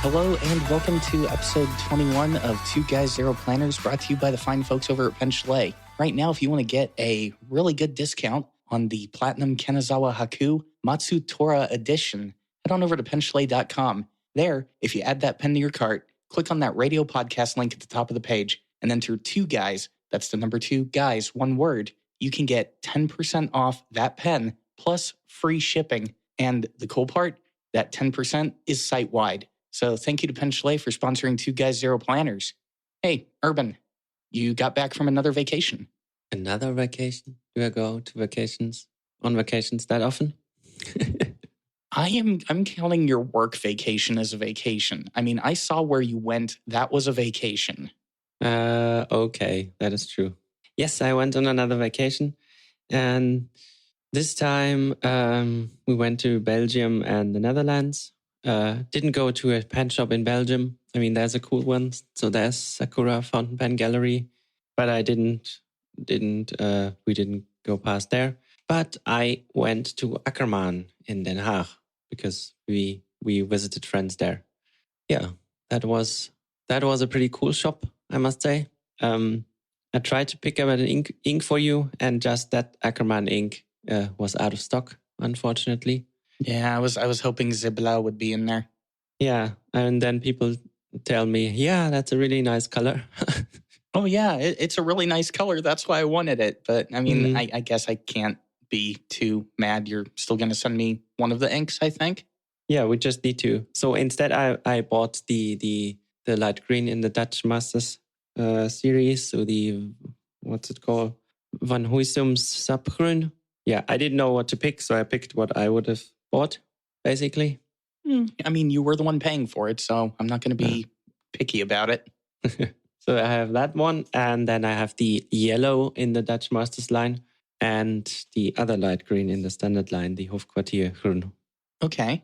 Hello and welcome to episode 21 of Two Guys, Zero Planners, brought to you by the fine folks over at Pen Chalet. Right now, if you want to get a really good discount on the Platinum Kanazawa Haku Matsutora Edition, head on over to penchalet.com. There, if you add that pen to your cart, click on that radio podcast link at the top of the page and enter 2 guys, that's the number 2 guys, one word, you can get 10% off that pen plus free shipping. And the cool part, that 10% is site-wide. So thank you to Pen Chalet for sponsoring Two Guys, Zero Planners. Hey, Urban, you got back from another vacation. Another vacation? Do I go to vacations that often? I'm counting your work vacation as a vacation. I mean, I saw where you went. That was a vacation. Okay, that is true. Yes, I went on another vacation. And this time we went to Belgium and the Netherlands. Didn't go to a pen shop in Belgium. I mean, there's a cool one. So there's Sakura Fountain Pen Gallery. But we didn't go past there. But I went to Akkerman in Den Haag because we visited friends there. Yeah, that was a pretty cool shop, I must say. I tried to pick up an ink for you, and just that Ackerman ink was out of stock, unfortunately. Yeah, I was hoping Zibla would be in there. Yeah, and then people tell me, yeah, that's a really nice color. Oh yeah, it's a really nice color. That's why I wanted it. But I mean, I guess I can't be too mad. You're still going to send me one of the inks, I think. Yeah, we just need to. So instead, I bought the light green in the Dutch Masters series. So what's it called? Van Huysum's Sapgroen. Yeah, I didn't know what to pick, so I picked what I would have bought, basically. I mean, you were the one paying for it, so I'm not going to be picky about it. So I have that one, and then I have the yellow in the Dutch Masters line, and the other light green in the standard line, the Hofkwartier Groen. Okay.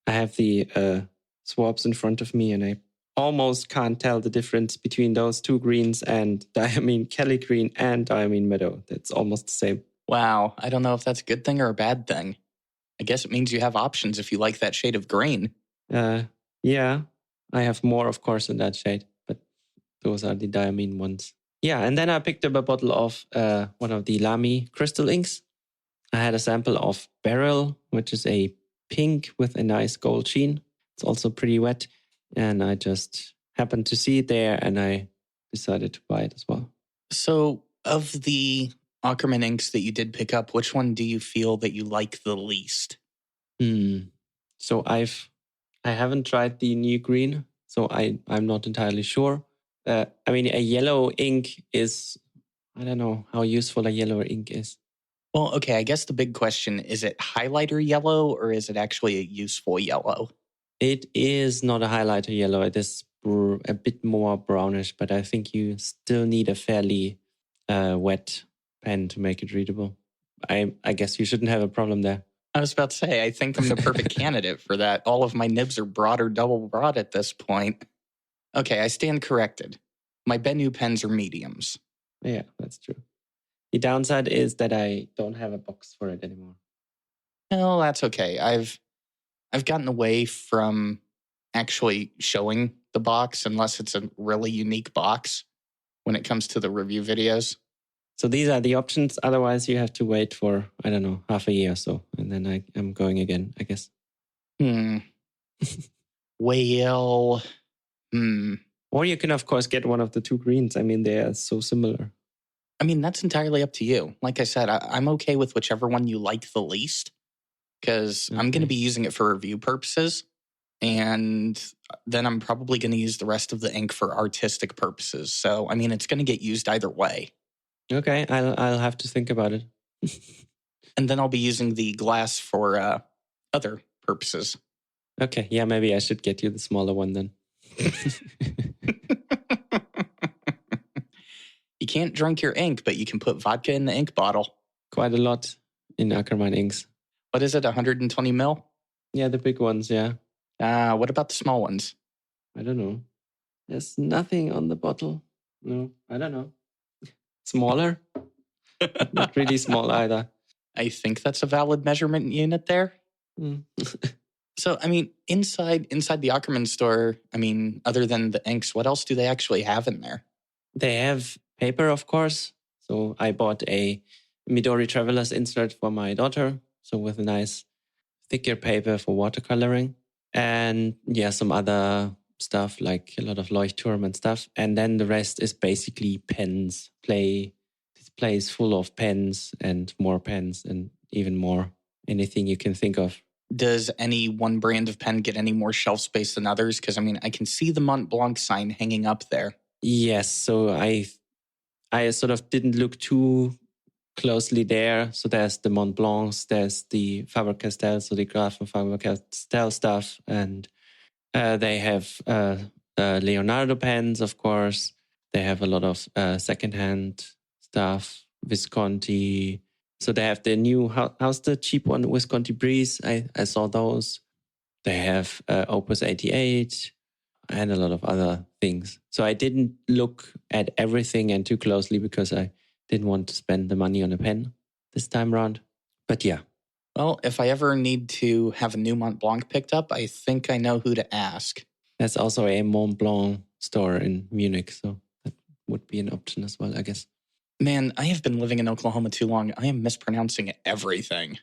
I have the swabs in front of me, and I almost can't tell the difference between those two greens and Diamine Kelly Green and Diamine Meadow. That's almost the same. Wow. I don't know if that's a good thing or a bad thing. I guess it means you have options if you like that shade of green. Yeah, I have more, of course, in that shade, but those are the Diamine ones. Yeah, and then I picked up a bottle of one of the Lamy crystal inks. I had a sample of Beryl, which is a pink with a nice gold sheen. It's also pretty wet. And I just happened to see it there, and I decided to buy it as well. So of the Ackerman inks that you did pick up, which one do you feel that you like the least? So I haven't tried the new green, so I'm not entirely sure. I mean, a yellow ink is, I don't know how useful a yellow ink is. Well, okay, I guess the big question, is it highlighter yellow or is it actually a useful yellow? It is not a highlighter yellow. It is a bit more brownish, but I think you still need a fairly wet pen to make it readable. I guess you shouldn't have a problem there. I was about to say, I think I'm the perfect candidate for that. All of my nibs are broad or double broad at this point. Okay, I stand corrected. My Bennu pens are mediums. Yeah, that's true. The downside is that I don't have a box for it anymore. No, that's okay. I've gotten away from actually showing the box unless it's a really unique box when it comes to the review videos. So these are the options. Otherwise, you have to wait for, I don't know, half a year or so. And then I'm going again, I guess. Well, Or you can, of course, get one of the two greens. I mean, they are so similar. I mean, that's entirely up to you. Like I said, I'm okay with whichever one you like the least because I'm going to be using it for review purposes. And then I'm probably going to use the rest of the ink for artistic purposes. So, I mean, it's going to get used either way. Okay, I'll have to think about it. And then I'll be using the glass for other purposes. Okay, yeah, maybe I should get you the smaller one then. You can't drink your ink, but you can put vodka in the ink bottle. Quite a lot in Ackerman inks. What is it, 120 mil? Yeah, the big ones, yeah. What about the small ones? I don't know. There's nothing on the bottle. No, I don't know. Smaller? Not really small either. I think that's a valid measurement unit there. So, I mean, inside the Ackerman store, I mean, other than the inks, what else do they actually have in there? They have paper, of course. So I bought a Midori Traveler's insert for my daughter. So with a nice thicker paper for watercoloring. And yeah, some other stuff like a lot of Leuchtturm and stuff. And then the rest is basically pens. Displays full of pens and even more. Anything you can think of. Does any one brand of pen get any more shelf space than others? Because, I mean, I can see the Mont Blanc sign hanging up there. Yes, so I sort of didn't look too closely there. So there's the Mont Blancs, there's the Faber-Castell, so the Graf and Faber-Castell stuff. And they have Leonardo pens, of course. They have a lot of secondhand stuff, Visconti. So they have the new, how's the cheap one? Visconti Breeze. I saw those. They have Opus 88 and a lot of other things. So I didn't look at everything and too closely because I didn't want to spend the money on a pen this time around. But yeah. Well, if I ever need to have a new Mont Blanc picked up, I think I know who to ask. There's also a Mont Blanc store in Munich, so that would be an option as well, I guess. Man, I have been living in Oklahoma too long. I am mispronouncing everything.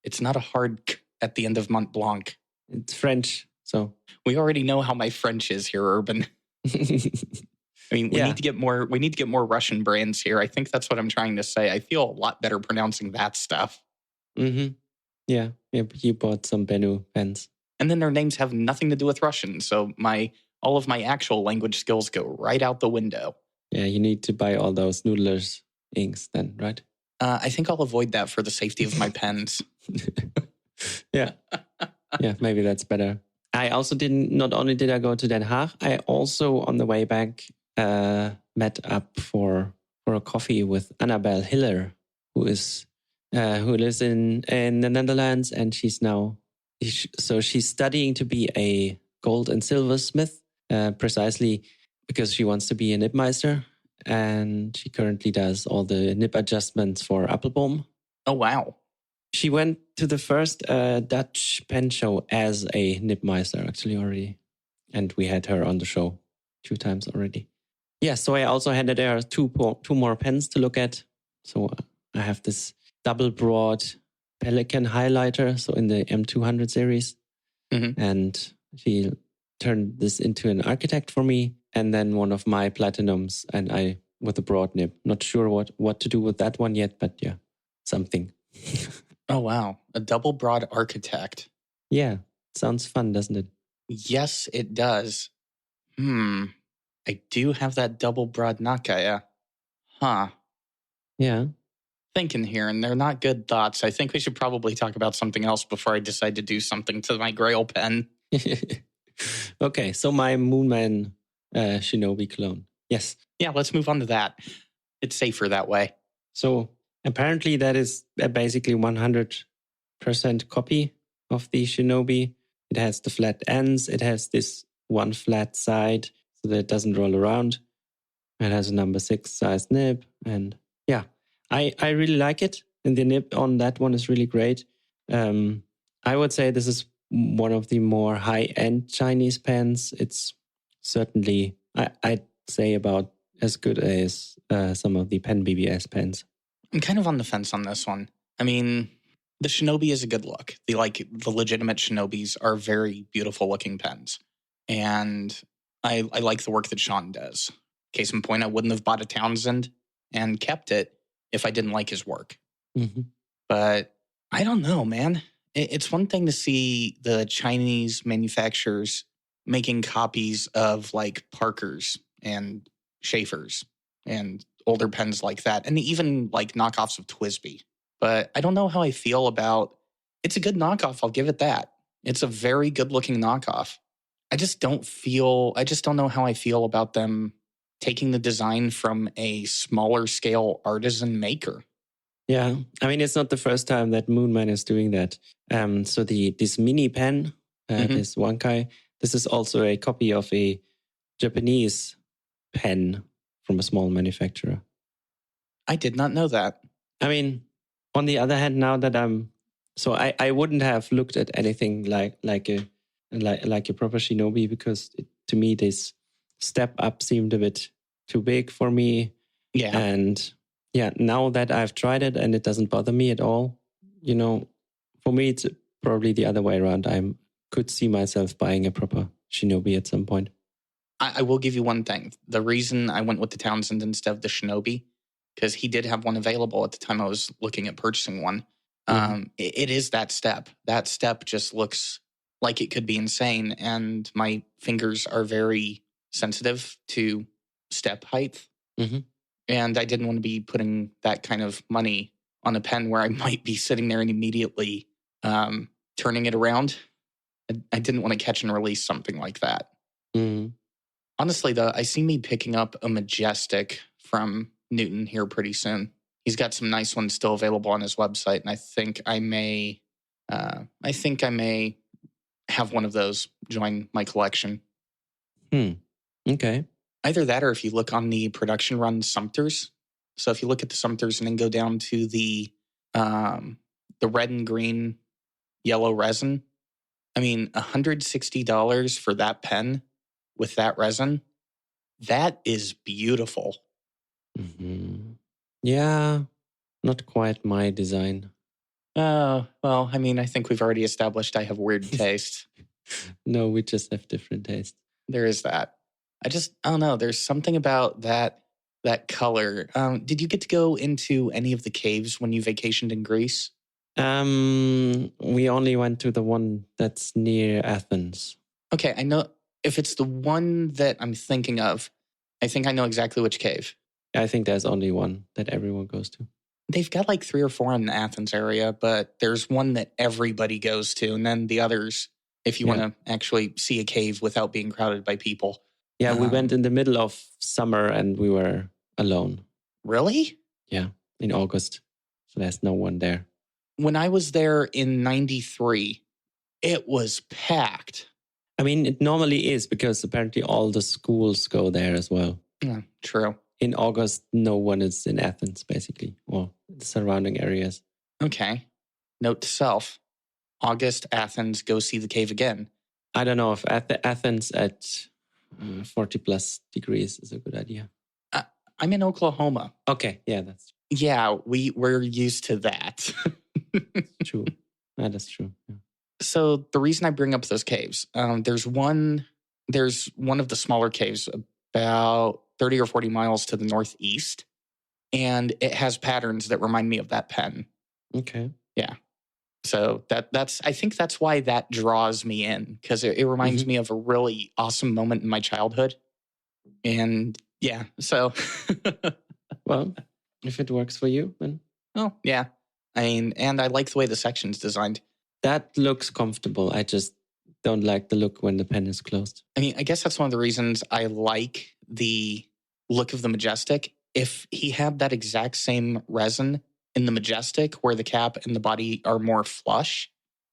It's not a hard k at the end of Mont Blanc. It's French, so we already know how my French is here, Urban. I mean, we need to get more. We need to get more Russian brands here. I think that's what I'm trying to say. I feel a lot better pronouncing that stuff. Mm-hmm. Yeah. You bought some Bennu pens, and then their names have nothing to do with Russian, so all of my actual language skills go right out the window. Yeah, you need to buy all those Noodler's inks then, right? I think I'll avoid that for the safety of my pens. Yeah. Yeah, maybe that's better. I also not only did I go to Den Haag, I also on the way back met up for a coffee with Annabelle Hiller, who lives in the Netherlands, and she's studying to be a gold and silver smith, precisely because she wants to be a nibmeister, and she currently does all the nib adjustments for Appelboom. Oh, wow. She went to the first Dutch pen show as a nibmeister, actually, already. And we had her on the show 2 times already. Yeah, so I also handed her two more pens to look at. So I have this double broad Pelican highlighter, so in the M200 series. Mm-hmm. And she turned this into an architect for me. And then one of my platinums, and I with a broad nib. Not sure what to do with that one yet, but yeah, something. Oh, wow. A double broad architect. Yeah, sounds fun, doesn't it? Yes, it does. I do have that double broad Nakaya. Huh. Yeah. Thinking here, and they're not good thoughts. I think we should probably talk about something else before I decide to do something to my Grail pen. Okay, so my Moonman Shinobi clone. Yes. Yeah, let's move on to that. It's safer that way. So apparently that is basically 100% copy of the Shinobi. It has the flat ends. It has this one flat side so that it doesn't roll around. It has a number 6 size nib. And yeah, I really like it. And the nib on that one is really great. I would say this is one of the more high-end Chinese pens. It's certainly, I'd say, about as good as some of the Pen BBS pens. I'm kind of on the fence on this one. I mean, the Shinobi is a good look. The legitimate Shinobis are very beautiful looking pens. And I like the work that Sean does. Case in point, I wouldn't have bought a Townsend and kept it if I didn't like his work. Mm-hmm. But I don't know, man. It's one thing to see the Chinese manufacturers making copies of like Parkers and Schaefer's and older pens like that, and even like knockoffs of Twisby. But I don't know how I feel about, it's a good knockoff, I'll give it that. It's a very good looking knockoff. I just don't know how I feel about them taking the design from a smaller scale artisan maker. Yeah, I mean, it's not the first time that Moonman is doing that. So this mini pen, this Wankai, this is also a copy of a Japanese pen from a small manufacturer. I did not know that. I mean, on the other hand, now that I'm So I wouldn't have looked at anything like a proper Shinobi because to me this step up seemed a bit too big for me. Yeah. And yeah, now that I've tried it and it doesn't bother me at all, for me it's probably the other way around. I could see myself buying a proper Shinobi at some point. I will give you one thing. The reason I went with the Townsend instead of the Shinobi, because he did have one available at the time I was looking at purchasing one. It is that step. That step just looks like it could be insane. And my fingers are very sensitive to step height. Mm-hmm. And I didn't want to be putting that kind of money on a pen where I might be sitting there and immediately turning it around. I didn't want to catch and release something like that. Mm-hmm. Honestly, though, I see me picking up a Majestic from Newton here pretty soon. He's got some nice ones still available on his website, and I think I may have one of those join my collection. Okay. Either that, or if you look on the production run Sumters. So if you look at the Sumters and then go down to the red and green yellow resin, I mean, $160 for that pen with that resin, that is beautiful. Mm-hmm. Yeah, not quite my design. Well, I mean, I think we've already established I have weird taste. No, we just have different tastes. There is that. I don't know. There's something about that color. Did you get to go into any of the caves when you vacationed in Greece? We only went to the one that's near Athens. Okay, I know if it's the one that I'm thinking of, I think I know exactly which cave. I think there's only one that everyone goes to. They've got like 3 or 4 in the Athens area, but there's one that everybody goes to. And then the others, if you want to actually see a cave without being crowded by people. Yeah, we went in the middle of summer and we were alone. Really? Yeah, in August. So there's no one there. When I was there in 93, it was packed. I mean, it normally is because apparently all the schools go there as well. Yeah, true. In August, no one is in Athens, basically, or the surrounding areas. Okay. Note to self, August, Athens, go see the cave again. I don't know if Athens at 40 plus degrees is a good idea. I'm in Oklahoma. Okay, yeah, that's true. Yeah, we're used to that. True. That is true. Yeah. So the reason I bring up those caves, there's one of the smaller caves about 30 or 40 miles to the northeast, and it has patterns that remind me of that pen. Okay. Yeah. So I think that's why that draws me in, because it reminds me of a really awesome moment in my childhood. And yeah, so. Well, if it works for you, then. Oh, yeah. I mean, and I like the way the section's designed. That looks comfortable. I just don't like the look when the pen is closed. I mean, I guess that's one of the reasons I like the look of the Majestic. If he had that exact same resin in the Majestic where the cap and the body are more flush,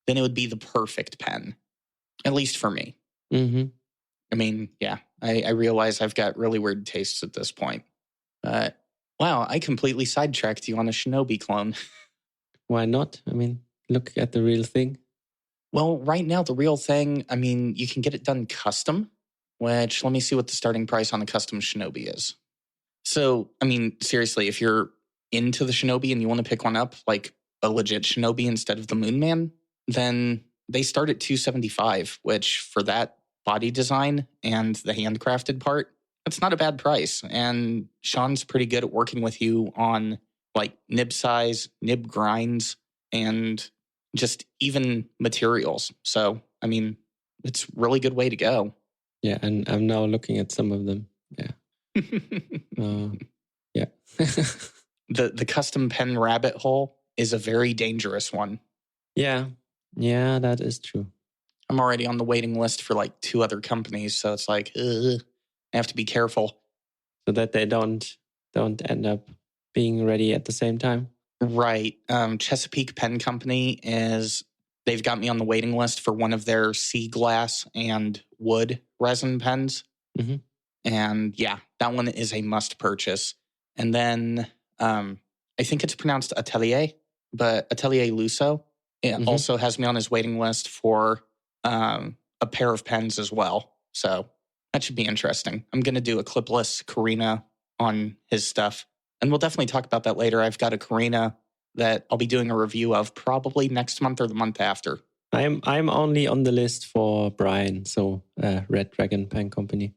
then it would be the perfect pen, at least for me. Mm-hmm. I mean, yeah, I realize I've got really weird tastes at this point. But, wow, I completely sidetracked you on a Shinobi clone. Why not? I mean, look at the real thing. Well, right now, the real thing, I mean, you can get it done custom, which let me see what the starting price on the custom Shinobi is. So, I mean, seriously, if you're into the Shinobi and you want to pick one up, like a legit Shinobi instead of the Moon Man, then they start at $275, which for that body design and the handcrafted part, that's not a bad price. And Sean's pretty good at working with you on like nib size, nib grinds, and just even materials. So, I mean, it's a really good way to go. Yeah, and I'm now looking at some of them. Yeah. Yeah. The custom pen rabbit hole is a very dangerous one. Yeah, that is true. I'm already on the waiting list for like 2 other companies, so it's like, I have to be careful. So that they don't end up being ready at the same time? Right. Chesapeake Pen Company they've got me on the waiting list for one of their sea glass and wood resin pens. Mm-hmm. And yeah, that one is a must purchase. And then I think it's pronounced Atelier, but Atelier Lusso. It also has me on his waiting list for a pair of pens as well. So that should be interesting. I'm going to do a clipless Carina on his stuff. And we'll definitely talk about that later. I've got a Carina that I'll be doing a review of probably next month or the month after. I'm only on the list for Brian, so Red Dragon Pen Company.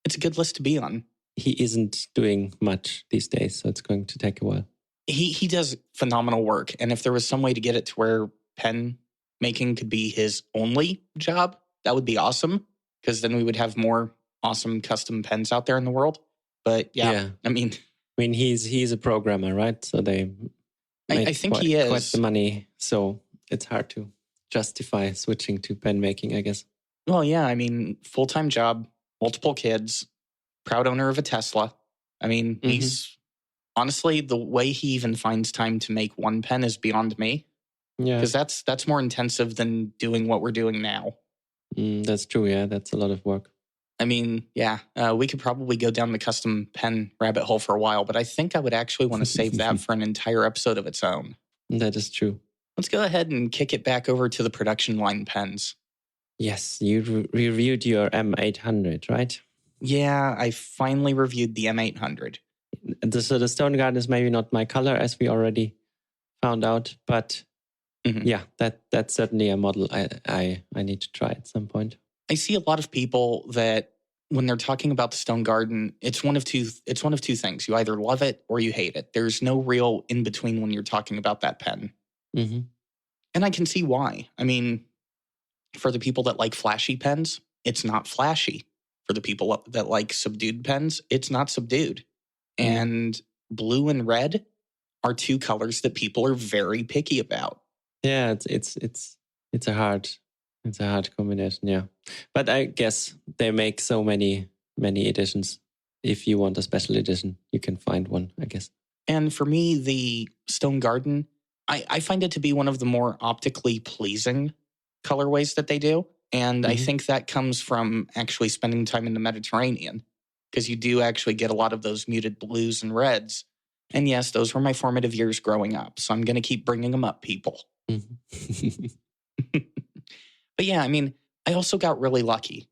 It's a good list to be on. He isn't doing much these days, so it's going to take a while. He does phenomenal work. And if there was some way to get it to where pen making could be his only job, that would be awesome. Because then we would have more awesome custom pens out there in the world. But yeah. I mean, he's a programmer, right? So they I think he is quite the money. So it's hard to justify switching to pen making, I guess. Well, yeah. I mean, full-time job, multiple kids, proud owner of a Tesla. I mean, he's honestly, the way he even finds time to make one pen is beyond me. Yeah, because that's more intensive than doing what we're doing now. That's true. Yeah, that's a lot of work. I mean, yeah, we could probably go down the custom pen rabbit hole for a while, but I think I would actually want to save that for an entire episode of its own. That is true. Let's go ahead and kick it back over to the production line pens. Yes, you reviewed your M800, right? Yeah, I finally reviewed the M800. So the Stone Garden is maybe not my color, as we already found out, but yeah, that's certainly a model I need to try at some point. I see a lot of people that when they're talking about the Stone Garden, it's one of two things. You either love it or you hate it. There's no real in between when you're talking about that pen. And I can see why. I mean, for the people that like flashy pens, it's not flashy. For the people that like subdued pens, it's not subdued. And blue and red are two colors that people are very picky about. Yeah, it's a hard combination. Yeah, but I guess they make so many editions. If you want a special edition, you can find one, I guess. And for me, the Stone Garden, I find it to be one of the more optically pleasing colorways that they do. And I think that comes from actually spending time in the Mediterranean, because you do actually get a lot of those muted blues and reds. And yes, those were my formative years growing up. So I'm going to keep bringing them up, people. But yeah, I mean, I also got really lucky.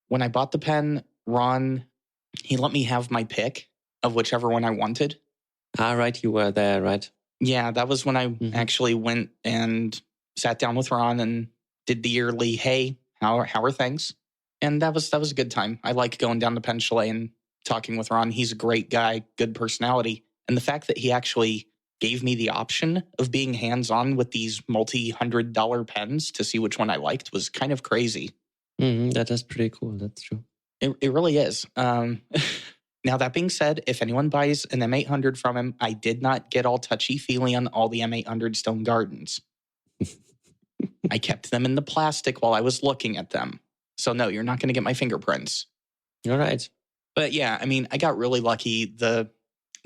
When I bought the pen, Ron, he let me have my pick of whichever one I wanted. Ah, right. You were there, right? Yeah, that was when I actually went and sat down with Ron and did the yearly, hey, how are things? And that was a good time. I like going down to Pen Chalet and talking with Ron. He's a great guy, good personality. And the fact that he actually gave me the option of being hands-on with these multi-$100 pens to see which one I liked was kind of crazy. That is pretty cool. That's true. It really is. Now, that being said, if anyone buys an M800 from him, I did not get all touchy-feely on all the M800 Stone Gardens. I kept them in the plastic while I was looking at them. So no, you're not going to get my fingerprints. All right. But yeah, I mean, I got really lucky. The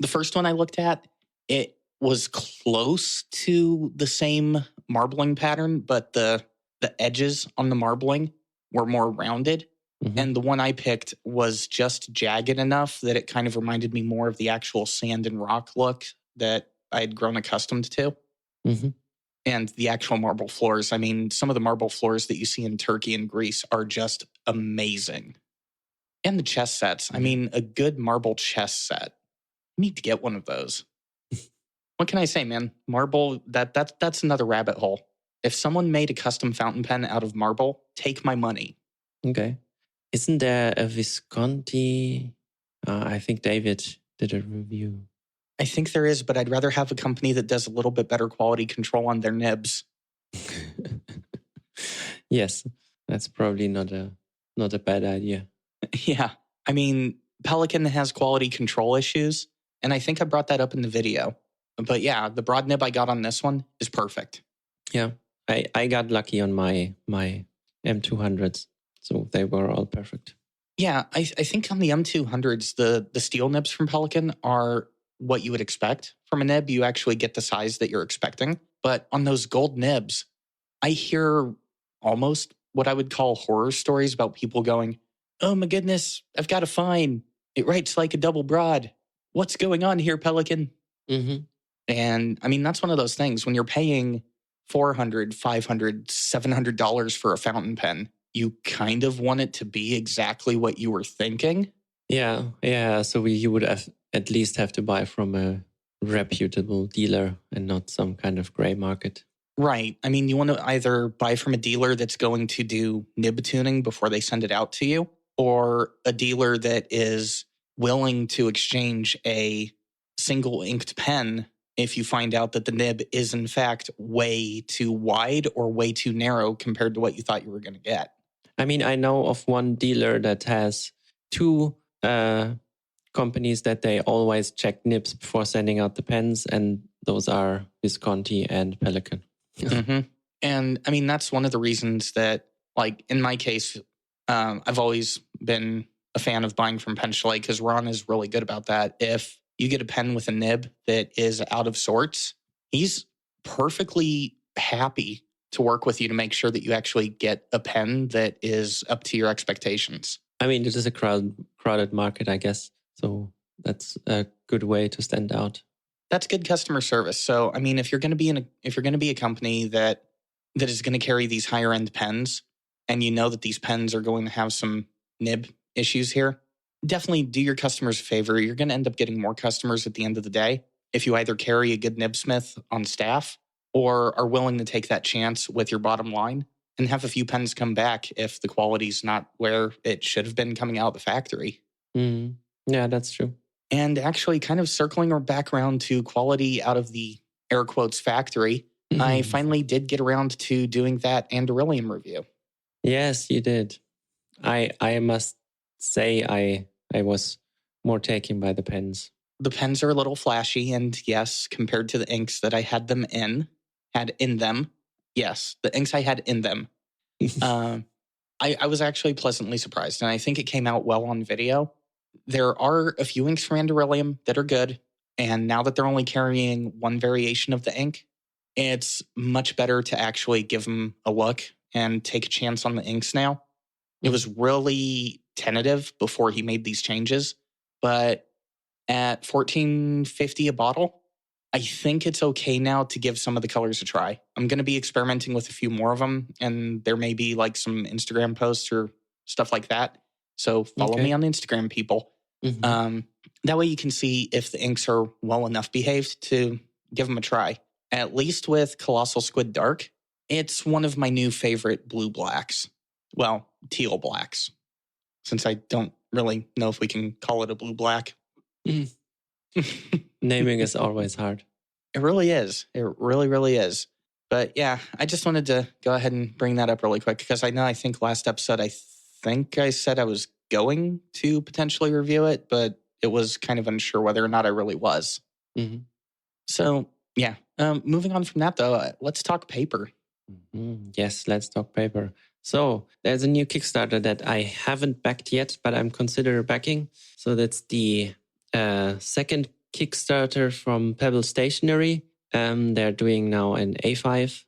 first one I looked at, it was close to the same marbling pattern, but the edges on the marbling were more rounded. And the one I picked was just jagged enough that it kind of reminded me more of the actual sand and rock look that I had grown accustomed to. And the actual marble floors, I mean, some of the marble floors that you see in Turkey and Greece are just amazing. And the chess sets. I mean, a good marble chess set. I need to get one of those. What can I say, man? Marble, that's another rabbit hole. If someone made a custom fountain pen out of marble, take my money. Okay. Isn't there a Visconti? I think David did a review. I think there is, but I'd rather have a company that does a little bit better quality control on their nibs. Yes, that's probably not a bad idea. Yeah. I mean, Pelican has quality control issues, and I think I brought that up in the video. But yeah, the broad nib I got on this one is perfect. Yeah, I got lucky on my M200s, so they were all perfect. Yeah, I think on the M200s, the steel nibs from Pelican are what you would expect from a nib. You actually get the size that you're expecting. But on those gold nibs, I hear almost what I would call horror stories about people going, oh my goodness, I've got a fine. It writes like a double broad. What's going on here, Pelican? And I mean, that's one of those things when you're paying $400, $500, $700 for a fountain pen. You kind of want it to be exactly what you were thinking. Yeah. So you would at least have to buy from a reputable dealer and not some kind of gray market. Right. I mean, you want to either buy from a dealer that's going to do nib tuning before they send it out to you, or a dealer that is willing to exchange a single inked pen if you find out that the nib is in fact way too wide or way too narrow compared to what you thought you were going to get. I mean, I know of one dealer that has two companies that they always check nibs before sending out the pens, and those are Visconti and Pelican. Mm-hmm. And I mean, that's one of the reasons that, like, in my case, I've always been a fan of buying from Pen Chalet because Ron is really good about that. If you get a pen with a nib that is out of sorts, he's perfectly happy to work with you to make sure that you actually get a pen that is up to your expectations. I mean, it is a crowded market, I guess. So that's a good way to stand out. That's good customer service. So, I mean, if you're going to be a company that is going to carry these higher end pens, and you know that these pens are going to have some nib issues here, definitely do your customers a favor. You're going to end up getting more customers at the end of the day if you either carry a good nibsmith on staff or are willing to take that chance with your bottom line and have a few pens come back if the quality's not where it should have been coming out of the factory. Mm. Yeah, that's true. And actually, kind of circling back around to quality out of the air quotes factory, I finally did get around to doing that Andurilium review. Yes, you did. I must say I was more taken by the pens. The pens are a little flashy, and yes, compared to the inks that I had in them, yes, the inks I had in them, I was actually pleasantly surprised, and I think it came out well on video. There are a few inks from Andurilium that are good, and now that they're only carrying one variation of the ink, it's much better to actually give them a look and take a chance on the inks now. It was really tentative before he made these changes, but at $14.50 a bottle, I think it's okay now to give some of the colors a try. I'm going to be experimenting with a few more of them, and there may be like some Instagram posts or stuff like that. So follow me on Instagram, people. Mm-hmm. That way you can see if the inks are well enough behaved to give them a try. At least with Colossal Squid Dark, it's one of my new favorite blue blacks. Well, teal blacks, since I don't really know if we can call it a blue black. Naming is always hard. It really is. It really, really is. But yeah, I just wanted to go ahead and bring that up really quick because I think last episode, I said I was going to potentially review it, but it was kind of unsure whether or not I really was. Mm-hmm. So yeah, moving on from that though, let's talk paper. Mm-hmm. Yes, let's talk paper. So there's a new Kickstarter that I haven't backed yet, but I'm considering backing. So that's the second Kickstarter from Pebble Stationery. They're doing now an A5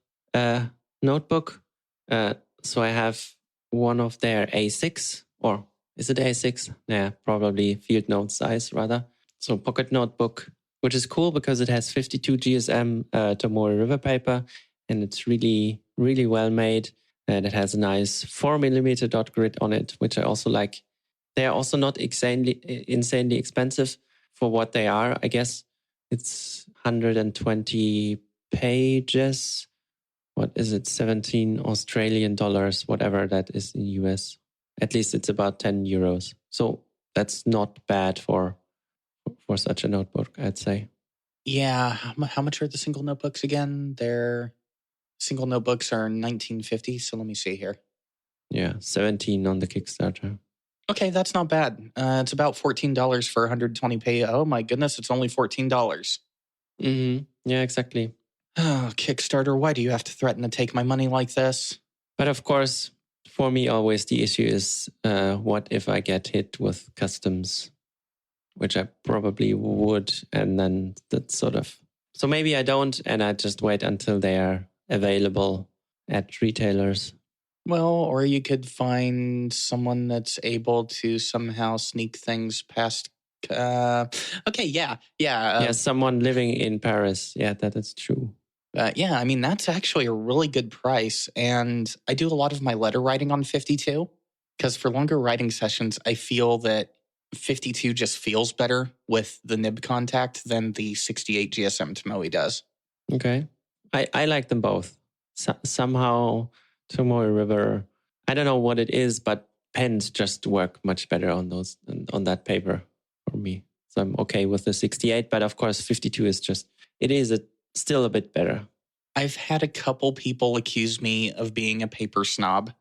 notebook. So I have one of their A6, or is it A6? Yeah, probably field note size rather. So pocket notebook, which is cool because it has 52 GSM Tomori River paper, and it's really, really well made. And it has a nice 4mm dot grid on it, which I also like. They are also not insanely expensive for what they are. I guess it's 120 pages. What is it? 17 Australian dollars, whatever that is in US. At least it's about 10 euros. So that's not bad for such a notebook, I'd say. Yeah. How much are the single notebooks again? Their single notebooks are $19.50. So let me see here. Yeah, 17 on the Kickstarter. Okay, that's not bad. It's about $14 for 120 pages. Oh my goodness, it's only $14. Mm-hmm. Yeah, exactly. Oh, Kickstarter, why do you have to threaten to take my money like this? But of course, for me, always the issue is what if I get hit with customs, which I probably would. And then that's sort of... So maybe I don't, and I just wait until they are available at retailers. Well, or you could find someone that's able to somehow sneak things past... okay, yeah. Yeah, someone living in Paris. Yeah, that is true. Yeah, I mean, that's actually a really good price. And I do a lot of my letter writing on 52 because for longer writing sessions, I feel that 52 just feels better with the nib contact than the 68 GSM Tomoe does. Okay. I like them both. Somehow, Tomoe River, I don't know what it is, but pens just work much better on that paper for me. So I'm okay with the 68, but of course 52 is still a bit better. I've had a couple people accuse me of being a paper snob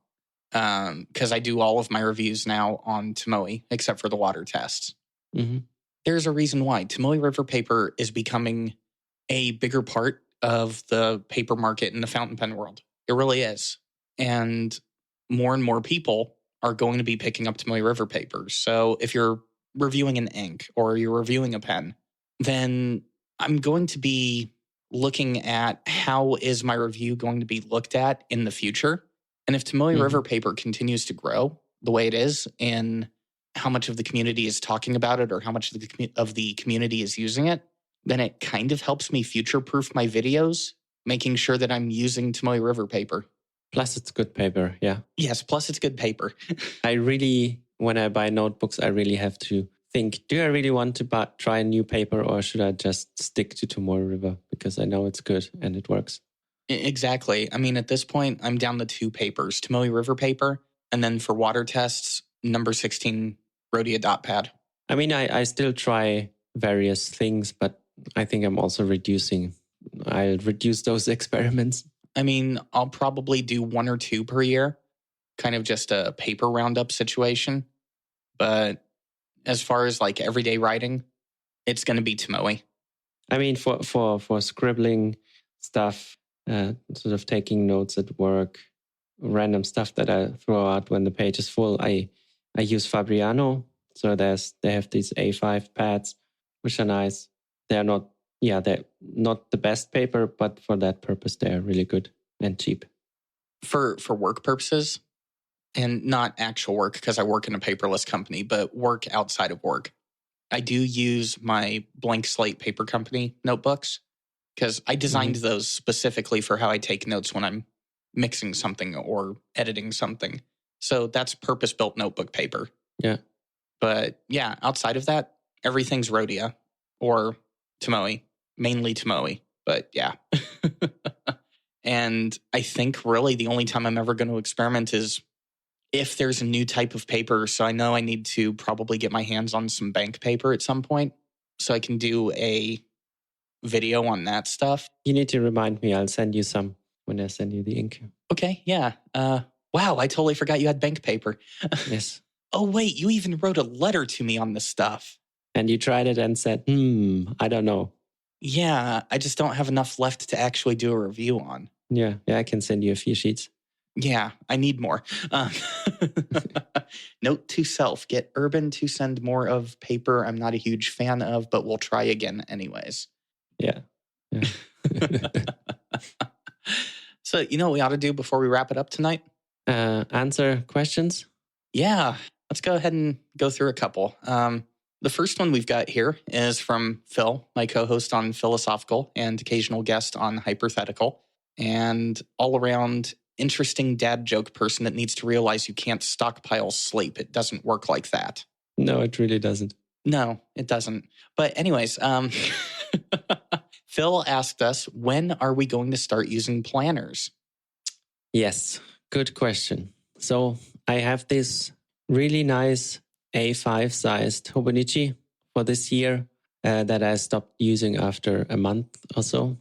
because I do all of my reviews now on Tomoe, except for the water tests. Mm-hmm. There's a reason why. Tomoe River paper is becoming a bigger part of the paper market in the fountain pen world. It really is. And more people are going to be picking up Tomoe River papers. So if you're reviewing an ink or you're reviewing a pen, then I'm going to be looking at how is my review going to be looked at in the future. And if Tomoe River paper continues to grow the way it is in how much of the community is talking about it or how much of the community is using it, then it kind of helps me future-proof my videos, making sure that I'm using Tomoe River paper. Plus, it's good paper, yeah. Yes, plus it's good paper. When I buy notebooks, I really have to think, do I really want to try a new paper or should I just stick to Tomoe River? Because I know it's good and it works. Exactly. I mean, at this point, I'm down to 2 papers, Tomoe River paper, and then for water tests, number 16 Rhodia dot pad. I mean, I still try various things, but I think I'm also I'll reduce those experiments. I mean, I'll probably do 1 or 2 per year, kind of just a paper roundup situation. But as far as like everyday writing, it's going to be Tomoe. I mean, for scribbling stuff, sort of taking notes at work, random stuff that I throw out when the page is full, I use Fabriano. So they have these A5 pads, which are nice. They're not the best paper, but for that purpose, they are really good and cheap. For work purposes, and not actual work because I work in a paperless company, but work outside of work, I do use my blank slate paper company notebooks because I designed those specifically for how I take notes when I'm mixing something or editing something. So that's purpose-built notebook paper. Yeah. But yeah, outside of that, everything's Rhodia or Tomoe, mainly Tomoe. But yeah. And I think really the only time I'm ever going to experiment is if there's a new type of paper. So I know I need to probably get my hands on some bank paper at some point so I can do a video on that stuff. You need to remind me. I'll send you some when I send you the ink. Okay, yeah. Wow, I totally forgot you had bank paper. Yes. Oh, wait, you even wrote a letter to me on this stuff. And you tried it and said, I don't know. Yeah, I just don't have enough left to actually do a review on. Yeah, I can send you a few sheets. Yeah, I need more. Note to self, get Urban to send more of paper I'm not a huge fan of, but we'll try again anyways. Yeah. So, you know what we ought to do before we wrap it up tonight? Answer questions? Yeah, let's go ahead and go through a couple. The first one we've got here is from Phil, my co-host on Philosophical and occasional guest on Hypothetical, and all around interesting dad joke person that needs to realize you can't stockpile sleep. It doesn't work like that. No, it really doesn't. No, it doesn't. But anyways, Phil asked us, when are we going to start using planners? Yes, good question. So I have this really nice A5 sized Hobonichi for this year that I stopped using after a month or so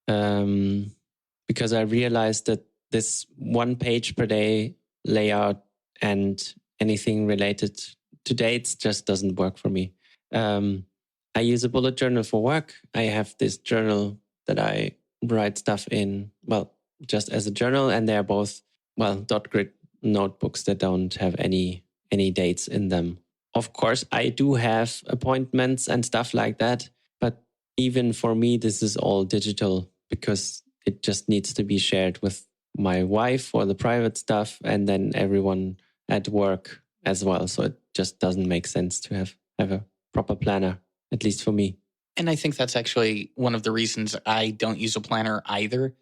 because I realized that this 1 page per day layout and anything related to dates just doesn't work for me. I use a bullet journal for work. I have this journal that I write stuff in, well, just as a journal, and they're both, dot grid notebooks that don't have any dates in them. Of course, I do have appointments and stuff like that, but even for me, this is all digital because it just needs to be shared with my wife for the private stuff and then everyone at work as well. So it just doesn't make sense to have a proper planner, at least for me. And I think that's actually one of the reasons I don't use a planner either.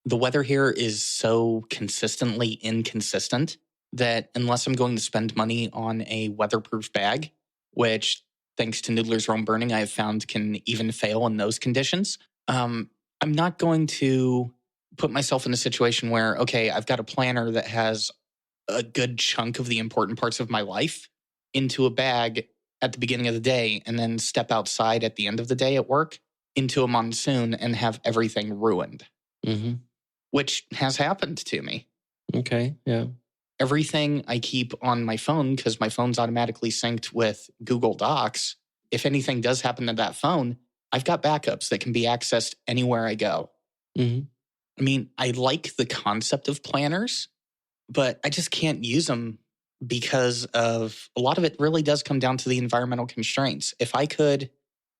The weather here is so consistently inconsistent that unless I'm going to spend money on a weatherproof bag, which thanks to Noodler's Rome Burning, I have found can even fail in those conditions, I'm not going to put myself in a situation where, okay, I've got a planner that has a good chunk of the important parts of my life into a bag at the beginning of the day and then step outside at the end of the day at work into a monsoon and have everything ruined, which has happened to me. Okay, yeah. Everything I keep on my phone, because my phone's automatically synced with Google Docs, if anything does happen to that phone, I've got backups that can be accessed anywhere I go. I mean, I like the concept of planners, but I just can't use them because of a lot of it really does come down to the environmental constraints. If I could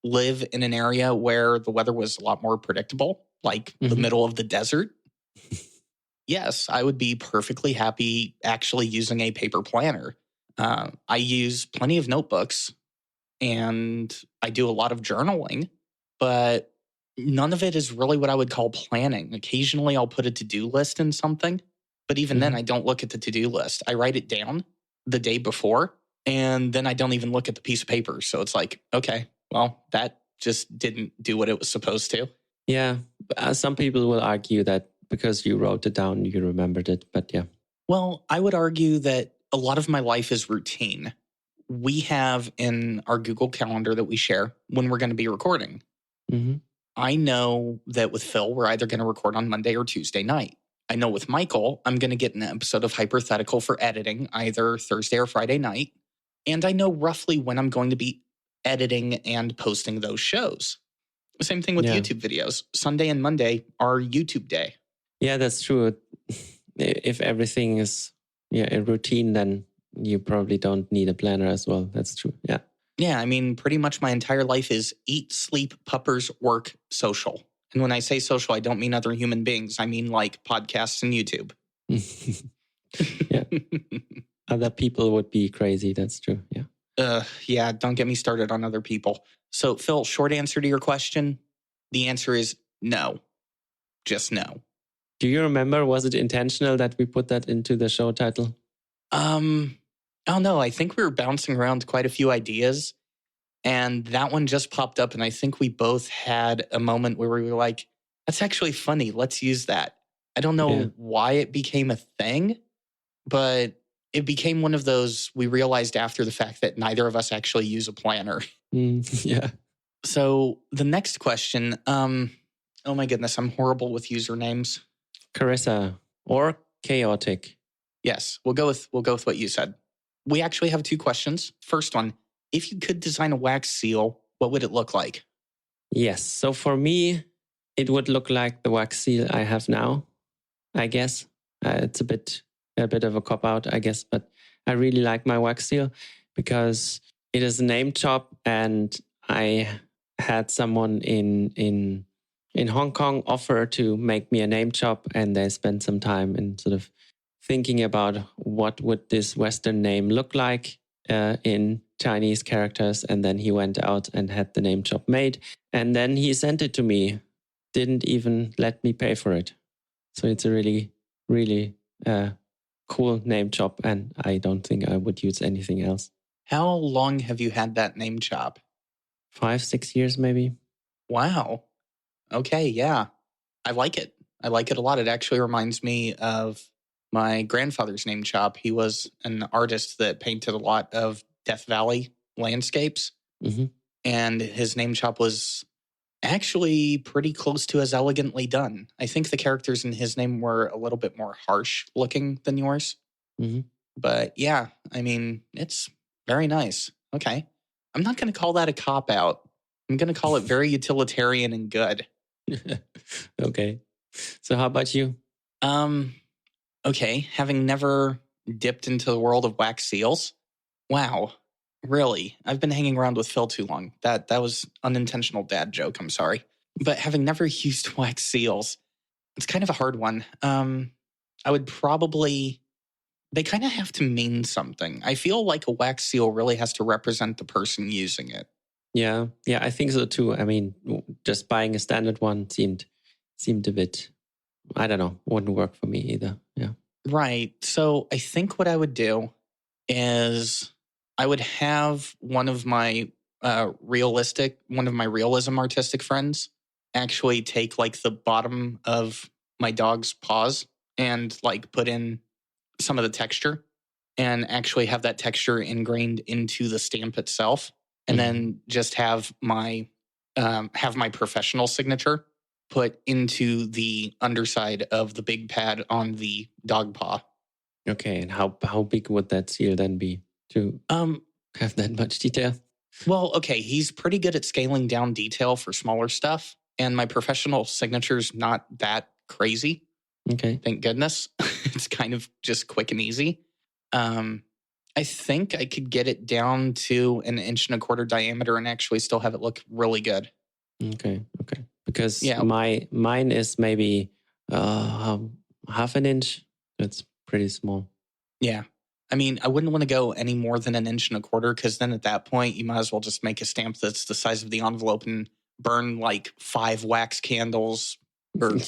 live in an area where the weather was a lot more predictable, like the middle of the desert, yes, I would be perfectly happy actually using a paper planner. I use plenty of notebooks and I do a lot of journaling, but none of it is really what I would call planning. Occasionally I'll put a to-do list in something, but even then I don't look at the to-do list. I write it down the day before and then I don't even look at the piece of paper. So it's like, okay, well, that just didn't do what it was supposed to. Yeah, some people will argue that because you wrote it down, you remembered it, but yeah. Well, I would argue that a lot of my life is routine. We have in our Google Calendar that we share when we're going to be recording. I know that with Phil, we're either going to record on Monday or Tuesday night. I know with Michael, I'm going to get an episode of Hypothetical for editing either Thursday or Friday night. And I know roughly when I'm going to be editing and posting those shows. Same thing with YouTube videos. Sunday and Monday are YouTube day. Yeah, that's true. If everything is a routine, then you probably don't need a planner as well. That's true. Yeah. Yeah, I mean, pretty much my entire life is eat, sleep, puppers, work, social. And when I say social, I don't mean other human beings. I mean like podcasts and YouTube. Yeah. Other people would be crazy. That's true. Yeah. Yeah, don't get me started on other people. So, Phil, short answer to your question, the answer is no. Just no. Do you remember, was it intentional that we put that into the show title? Oh no, I think we were bouncing around quite a few ideas and that one just popped up and I think we both had a moment where we were like, that's actually funny. Let's use that. I don't know why it became a thing, but it became one of those we realized after the fact that neither of us actually use a planner. Yeah. So the next question, oh my goodness, I'm horrible with usernames. Carissa or Chaotic. Yes, we'll go with what you said. We actually have two questions. First one, if you could design a wax seal, what would it look like? Yes, so for me, it would look like the wax seal I have now, I guess. It's a bit of a cop-out, I guess, but I really like my wax seal because it is a name chop, and I had someone in Hong Kong offer to make me a name chop, and they spent some time in sort of thinking about what would this Western name look like in Chinese characters. And then he went out and had the name chop made. And then he sent it to me, didn't even let me pay for it. So it's a really, really cool name chop. And I don't think I would use anything else. How long have you had that name chop? 5-6 years, maybe. Wow. Okay, yeah. I like it. I like it a lot. It actually reminds me of my grandfather's name chop. He was an artist that painted a lot of Death Valley landscapes. And his name chop was actually pretty close to as elegantly done. I think the characters in his name were a little bit more harsh looking than yours. But yeah, I mean, it's very nice. Okay. I'm not going to call that a cop-out. I'm going to call it very utilitarian and good. Okay. So how about you? Okay. Having never dipped into the world of wax seals. Wow. Really? I've been hanging around with Phil too long. That was unintentional dad joke. I'm sorry. But having never used wax seals, it's kind of a hard one. I would probably... They kind of have to mean something. I feel like a wax seal really has to represent the person using it. Yeah, I think so too. I mean, just buying a standard one seemed a bit, I don't know, wouldn't work for me either. Yeah. Right. So I think what I would do is I would have one of my realism artistic friends actually take like the bottom of my dog's paws and like put in some of the texture and actually have that texture ingrained into the stamp itself. And then just have my professional signature put into the underside of the big pad on the dog paw. Okay, and how big would that seal then be to have that much detail? Well, okay, he's pretty good at scaling down detail for smaller stuff, and my professional signature's not that crazy. Okay. Thank goodness. It's kind of just quick and easy. I think I could get it down to 1.25 inch diameter and actually still have it look really good. Okay. Because mine is maybe half an inch. That's pretty small. Yeah. I mean, I wouldn't want to go any more than 1.25 inches because then at that point, you might as well just make a stamp that's the size of the envelope and burn like 5 wax candles or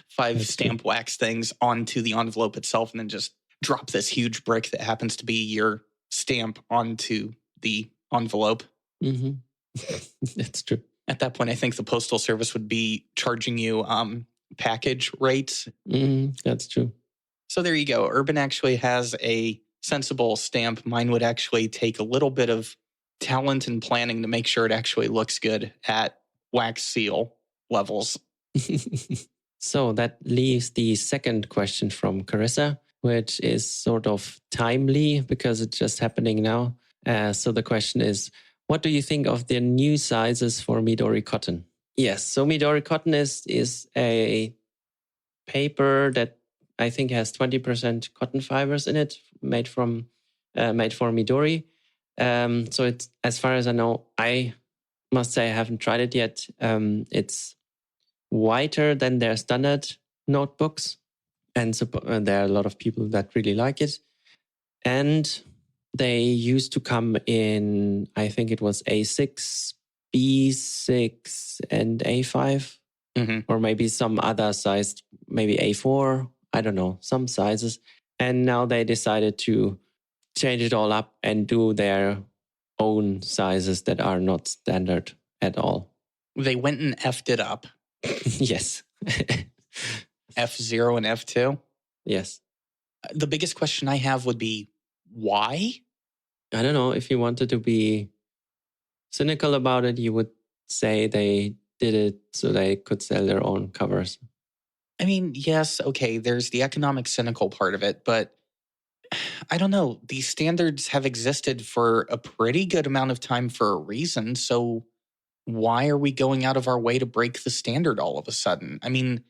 5 stamp wax things onto the envelope itself and then just drop this huge brick that happens to be your stamp onto the envelope. Mm-hmm. That's true. At that point, I think the Postal Service would be charging you package rates. That's true. So there you go. Urban actually has a sensible stamp. Mine would actually take a little bit of talent and planning to make sure it actually looks good at wax seal levels. So that leaves the second question from Carissa, which is sort of timely because it's just happening now. So the question is, what do you think of the new sizes for Midori cotton? Yes, so Midori cotton is a paper that I think has 20% cotton fibers in it, made for Midori. So it's, as far as I know, I must say I haven't tried it yet. It's whiter than their standard notebooks, and there are a lot of people that really like it. And they used to come in, I think it was A6, B6, and A5, or maybe some other size, maybe A4. I don't know, some sizes. And now they decided to change it all up and do their own sizes that are not standard at all. They went and F'd it up. Yes. F0 and F2? Yes. The biggest question I have would be, why? I don't know. If you wanted to be cynical about it, you would say they did it so they could sell their own covers. I mean, yes, okay, there's the economic cynical part of it, but I don't know. These standards have existed for a pretty good amount of time for a reason. So why are we going out of our way to break the standard all of a sudden? I mean,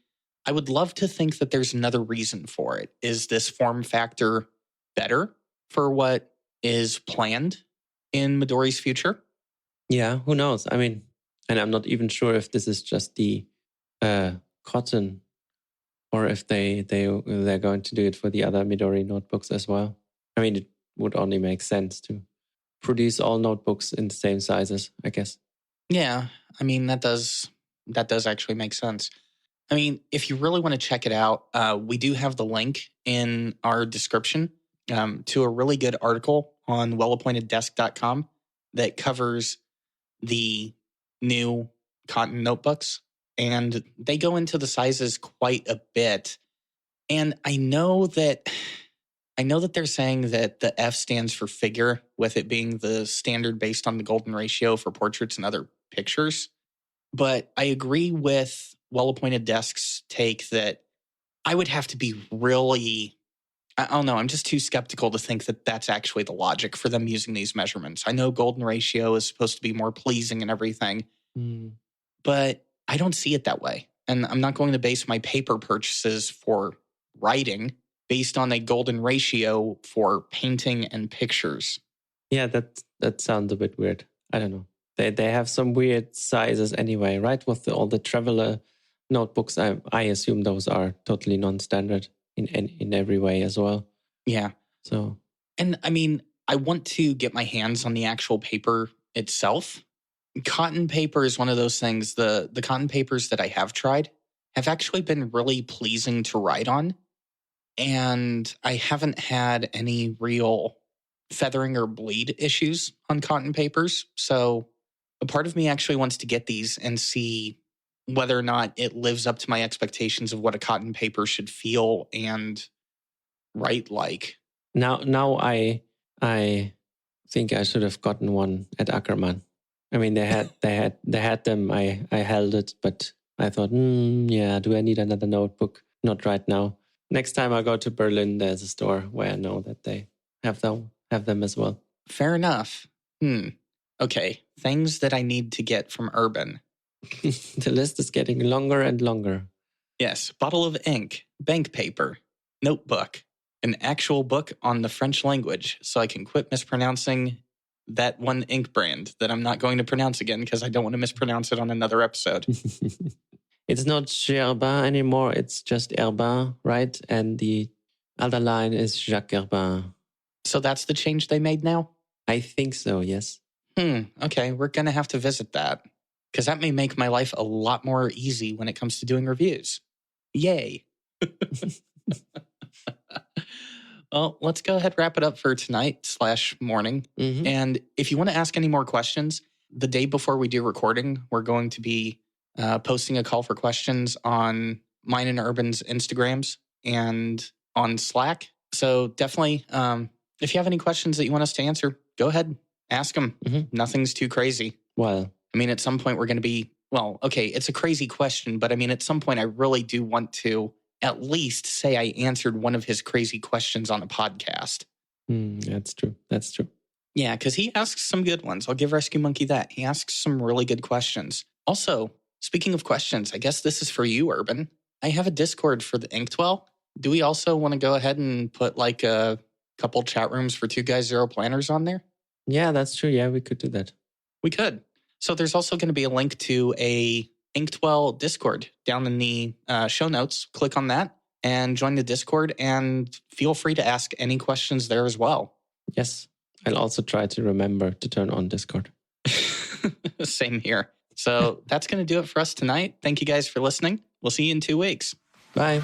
I would love to think that there's another reason for it. Is this form factor better for what is planned in Midori's future? Yeah, who knows? I mean, and I'm not even sure if this is just the cotton or if they're going to do it for the other Midori notebooks as well. I mean, it would only make sense to produce all notebooks in the same sizes, I guess. Yeah, I mean, that does actually make sense. I mean, if you really want to check it out, we do have the link in our description to a really good article on wellappointeddesk.com that covers the new cotton notebooks. And they go into the sizes quite a bit. And I know that they're saying that the F stands for figure, with it being the standard based on the golden ratio for portraits and other pictures. But I agree with Well-Appointed Desk's take that I would have to be really, I don't know, I'm just too skeptical to think that that's actually the logic for them using these measurements. I know golden ratio is supposed to be more pleasing and everything, but I don't see it that way. And I'm not going to base my paper purchases for writing based on a golden ratio for painting and pictures. Yeah, that sounds a bit weird. I don't know. They have some weird sizes anyway, right? With all the traveler notebooks, I assume those are totally non-standard in every way as well. Yeah. So, and I mean, I want to get my hands on the actual paper itself, cotton paper is one of those things. The cotton papers that I have tried have actually been really pleasing to write on. And I haven't had any real feathering or bleed issues on cotton papers. So a part of me actually wants to get these and see whether or not it lives up to my expectations of what a cotton paper should feel and write like. Now I think I should have gotten one at Ackermann. I mean, they had them. I held it, but I thought, yeah, do I need another notebook? Not right now. Next time I go to Berlin, there's a store where I know that they have them as well. Fair enough. Okay, things that I need to get from Urban. The list is getting longer and longer. Yes, bottle of ink, bank paper, notebook, an actual book on the French language so I can quit mispronouncing that one ink brand that I'm not going to pronounce again because I don't want to mispronounce it on another episode. It's not Gerbin anymore. It's just Herbin, right? And the other line is Jacques Herbin. So that's the change they made now? I think so, yes. Okay, we're going to have to visit that because that may make my life a lot more easy when it comes to doing reviews. Yay. Well, let's go ahead and wrap it up for tonight/morning. And if you want to ask any more questions, the day before we do recording, we're going to be posting a call for questions on mine and Urban's Instagrams and on Slack. So definitely, if you have any questions that you want us to answer, go ahead, ask them. Nothing's too crazy. Well, I mean, at some point we're going to be, well, okay, it's a crazy question, but I mean, at some point I really do want to at least say I answered one of his crazy questions on a podcast. That's true. That's true. Yeah, because he asks some good ones. I'll give Rescue Monkey that. He asks some really good questions. Also, speaking of questions, I guess this is for you, Urban. I have a Discord for the Inktwell. Do we also want to go ahead and put like a couple chat rooms for 2 Guys Zero Planners on there? Yeah, that's true. Yeah, we could do that. We could. So there's also going to be a link to a Inktwell Discord down in the show notes. Click on that and join the Discord and feel free to ask any questions there as well. Yes. I'll also try to remember to turn on Discord. Same here. So that's going to do it for us tonight. Thank you guys for listening. We'll see you in 2 weeks. Bye.